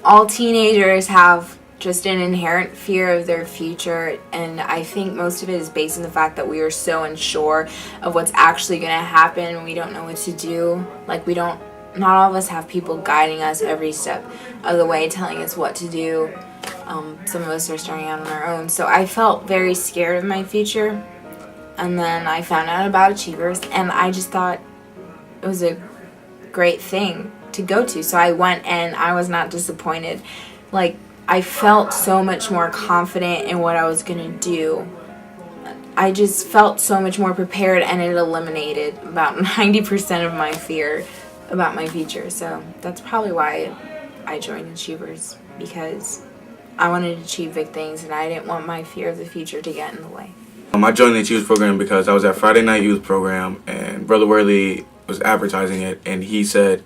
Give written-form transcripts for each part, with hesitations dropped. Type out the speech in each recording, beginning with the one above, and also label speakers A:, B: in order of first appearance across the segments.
A: All teenagers have just an inherent fear of their future, and I think most of it is based on the fact that we are so unsure of what's actually going to happen. We don't know what to do. Not all of us have people guiding us every step of the way, telling us what to do. Some of us are starting out on our own. So I felt very scared of my future, and then I found out about Achievers, and I just thought it was a great thing to go to. So I went, and I was not disappointed. I felt so much more confident in what I was going to do. I just felt so much more prepared, and it eliminated about 90% of my fear about my future. So that's probably why I joined Achievers, because I wanted to achieve big things, and I didn't want my fear of the future to get in the way.
B: I joined the Achievers program because I was at Friday Night Youth program, and Brother Worley was advertising it, and he said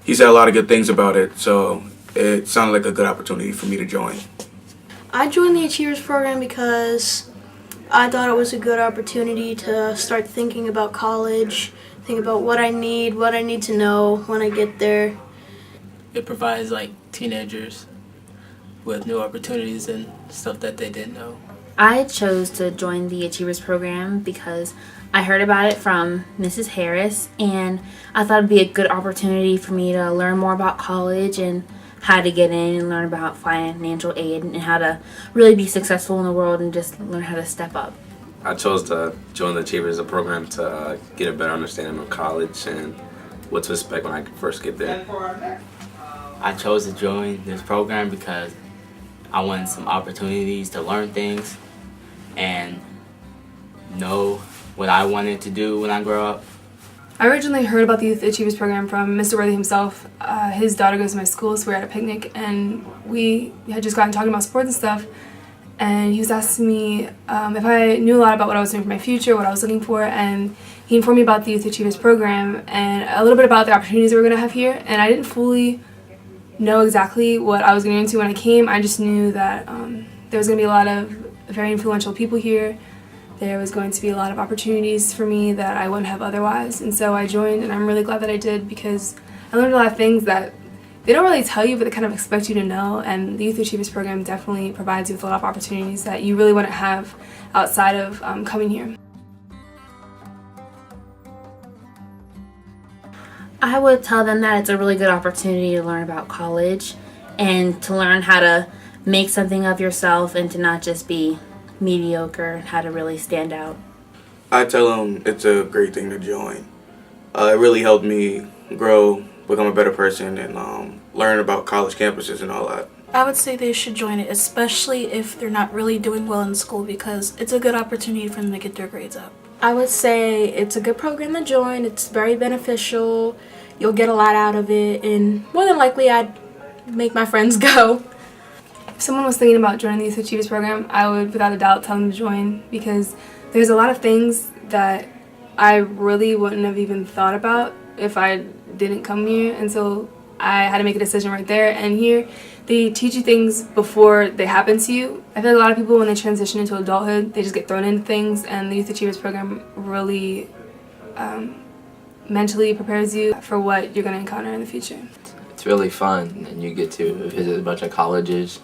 B: a lot of good things about it, so it sounded like a good opportunity for me to join.
C: I joined the Achievers program because I thought it was a good opportunity to start thinking about college, think about what I need to know when I get there.
D: It provides teenagers with new opportunities and stuff that they didn't know.
E: I chose to join the Achievers program because I heard about it from Mrs. Harris, and I thought it'd be a good opportunity for me to learn more about college and how to get in and learn about financial aid and how to really be successful in the world and just learn how to step up.
F: I chose to join the Achievers program to get a better understanding of college and what to expect when I first get there.
G: I chose to join this program because I wanted some opportunities to learn things and know what I wanted to do when I grow up.
H: I originally heard about the Youth Achievers program from Mr. Worthy himself. His daughter goes to my school, so we were at a picnic, and we had just gotten talking about sports and stuff, and he was asking me if I knew a lot about what I was doing for my future, what I was looking for, and he informed me about the Youth Achievers program and a little bit about the opportunities that we're going to have here, and I didn't fully know exactly what I was going to get into when I came. I just knew that there was going to be a lot of very influential people here. There was going to be a lot of opportunities for me that I wouldn't have otherwise, and so I joined, and I'm really glad that I did because I learned a lot of things that they don't really tell you, but they kind of expect you to know, and the Youth Achievers program definitely provides you with a lot of opportunities that you really wouldn't have outside of coming here.
E: I would tell them that it's a really good opportunity to learn about college and to learn how to make something of yourself and to not just be mediocre, how to really stand out.
B: I tell them it's a great thing to join. It really helped me grow, become a better person, and learn about college campuses and all that.
I: I would say they should join it, especially if they're not really doing well in school, because it's a good opportunity for them to get their grades up.
C: I would say it's a good program to join. It's very beneficial. You'll get a lot out of it, and more than likely I'd make my friends go.
H: If someone was thinking about joining the Youth Achievers program, I would without a doubt tell them to join, because there's a lot of things that I really wouldn't have even thought about if I didn't come here, and so I had to make a decision right there. And here they teach you things before they happen to you. I feel like a lot of people, when they transition into adulthood, they just get thrown into things, and the Youth Achievers program really mentally prepares you for what you're going to encounter in the future.
J: It's really fun, and you get to visit a bunch of colleges.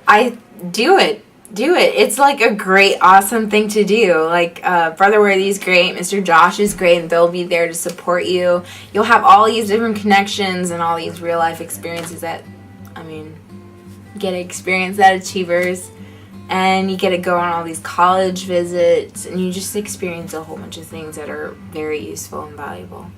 A: I do it. It's like a great, awesome thing to do. Like, Brother Worthy's great, Mr. Josh is great, and they'll be there to support you. You'll have all these different connections and all these real life experiences that, get to experience at Achievers. And you get to go on all these college visits, and you just experience a whole bunch of things that are very useful and valuable.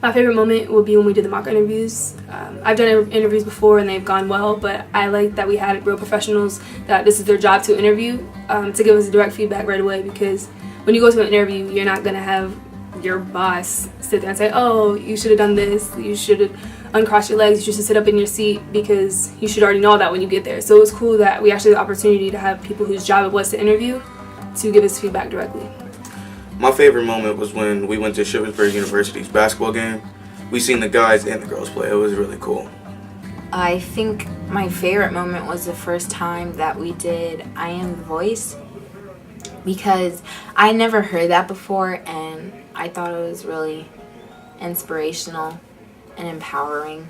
H: My favorite moment would be when we did the mock interviews. I've done interviews before and they've gone well, but I like that we had real professionals that this is their job to interview, to give us direct feedback right away, because when you go to an interview, you're not going to have your boss sit there and say, oh, you should have done this, you should have uncrossed your legs, you should sit up in your seat, because you should already know that when you get there. So it was cool that we actually had the opportunity to have people whose job it was to interview to give us feedback directly.
B: My favorite moment was when we went to Chambersburg University's basketball game. We seen the guys and the girls play. It was really cool.
A: I think my favorite moment was the first time that we did I Am the Voice, because I never heard that before, and I thought it was really inspirational and empowering.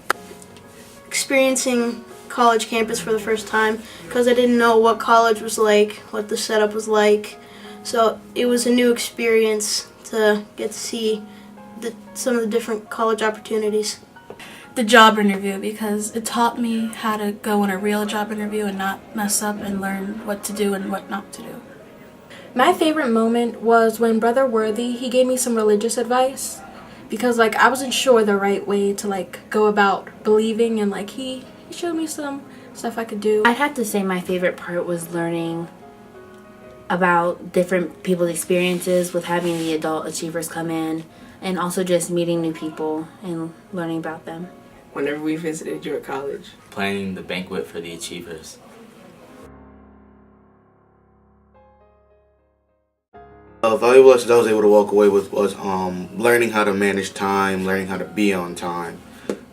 C: Experiencing college campus for the first time, because I didn't know what college was like, what the setup was like. So it was a new experience to get to see some of the different college opportunities.
I: The job interview, because it taught me how to go in a real job interview and not mess up, and learn what to do and what not to do.
C: My favorite moment was when Brother Worthy, he gave me some religious advice, because I wasn't sure the right way to go about believing, and he showed me some stuff I could do.
E: I'd have to say my favorite part was learning about different people's experiences with having the adult achievers come in, and also just meeting new people and learning about them.
K: Whenever we visited your college.
G: Planning the banquet for the achievers.
B: Valuable lessons I was able to walk away with was learning how to manage time, learning how to be on time,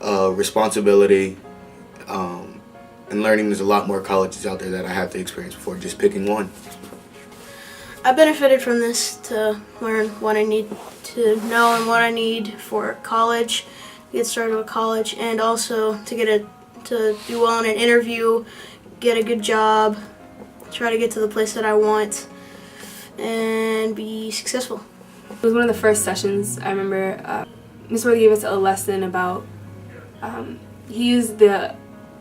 B: responsibility, and learning there's a lot more colleges out there that I have to experience before just picking one.
C: I benefited from this to learn what I need to know and what I need for college, get started with college, and also to do well in an interview, get a good job, try to get to the place that I want, and be successful.
H: It was one of the first sessions. I remember Ms. Worthy gave us a lesson about, he used the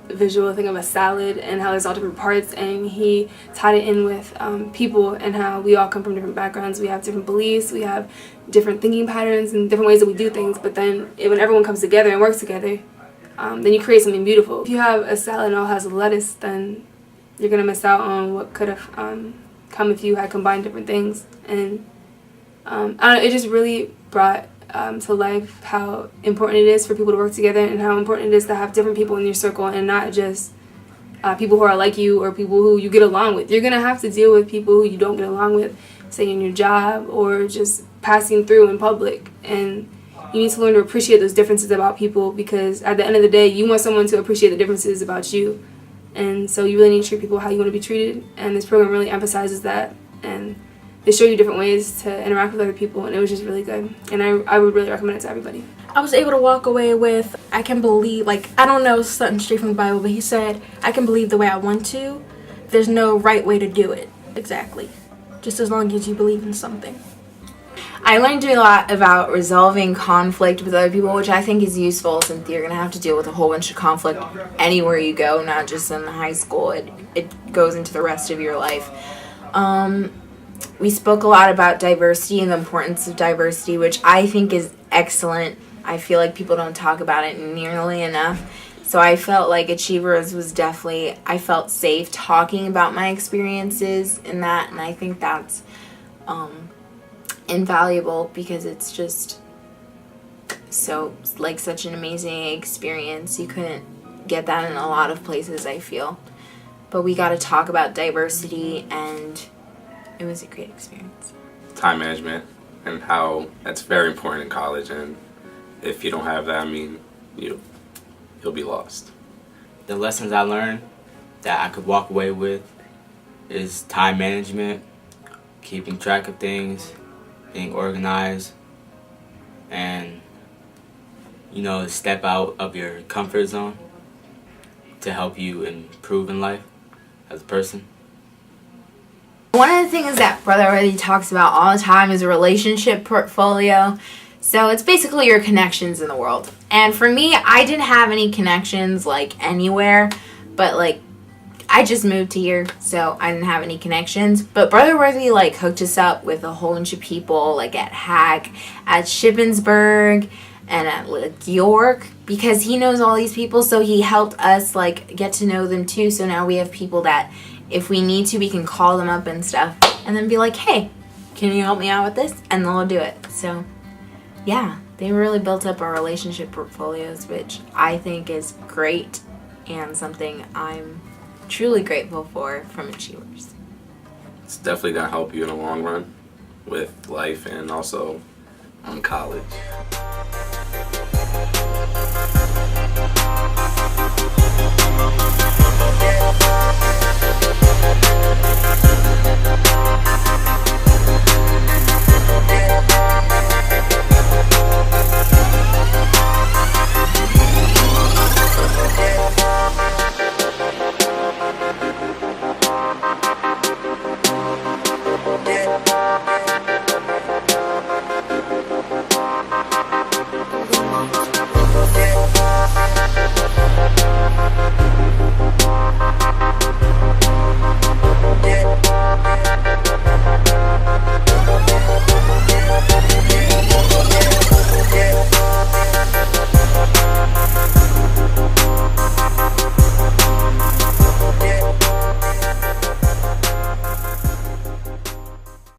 H: visual thing of a salad and how there's all different parts, and he tied it in with people and how we all come from different backgrounds. We have different beliefs, we have different thinking patterns and different ways that we do things, but then when everyone comes together and works together, then you create something beautiful. If you have a salad and all has lettuce, then you're going to miss out on what could have come if you had combined different things. And I don't know, it just really brought to life how important it is for people to work together, and how important it is to have different people in your circle, and not just people who are like you or people who you get along with. You're going to have to deal with people who you don't get along with, say in your job or just passing through in public, and you need to learn to appreciate those differences about people, because at the end of the day you want someone to appreciate the differences about you, and so you really need to treat people how you want to be treated, and this program really emphasizes that, and they show you different ways to interact with other people, and it was just really good, and I would really recommend it to everybody.
C: I was able to walk away with, I can believe, I don't know something straight from the Bible, but he said, I can believe the way I want to. There's no right way to do it. Exactly. Just as long as you believe in something.
A: I learned a lot about resolving conflict with other people, which I think is useful since you're going to have to deal with a whole bunch of conflict anywhere you go, not just in high school. It goes into the rest of your life. We spoke a lot about diversity and the importance of diversity, which I think is excellent. I feel like people don't talk about it nearly enough. So I felt like Achievers was definitely, I felt safe talking about my experiences in that, and I think that's invaluable because it's just so, like, such an amazing experience. You couldn't get that in a lot of places, I feel. But we got to talk about diversity, and it was a great experience.
F: Time management and how that's very important in college, and if you don't have that, I mean, you'll be lost.
G: The lessons I learned that I could walk away with is time management, keeping track of things, being organized, and step out of your comfort zone to help you improve in life as a person.
A: One of the things that Brother Worthy talks about all the time is a relationship portfolio. So it's basically your connections in the world. And for me, I didn't have any connections, like, anywhere. But, like, I just moved here, so I didn't have any connections. But Brother Worthy, like, hooked us up with a whole bunch of people, like, at Hack, at Chambersburg, and at, like, York. Because he knows all these people, so he helped us, like, get to know them, too. So now we have people that, if we need to, we can call them up and stuff. And then be like, hey, can you help me out with this? And they'll do it. So yeah, they really built up our relationship portfolios, which I think is great and something I'm truly grateful for from Achievers.
F: It's definitely going to help you in the long run with life and also college.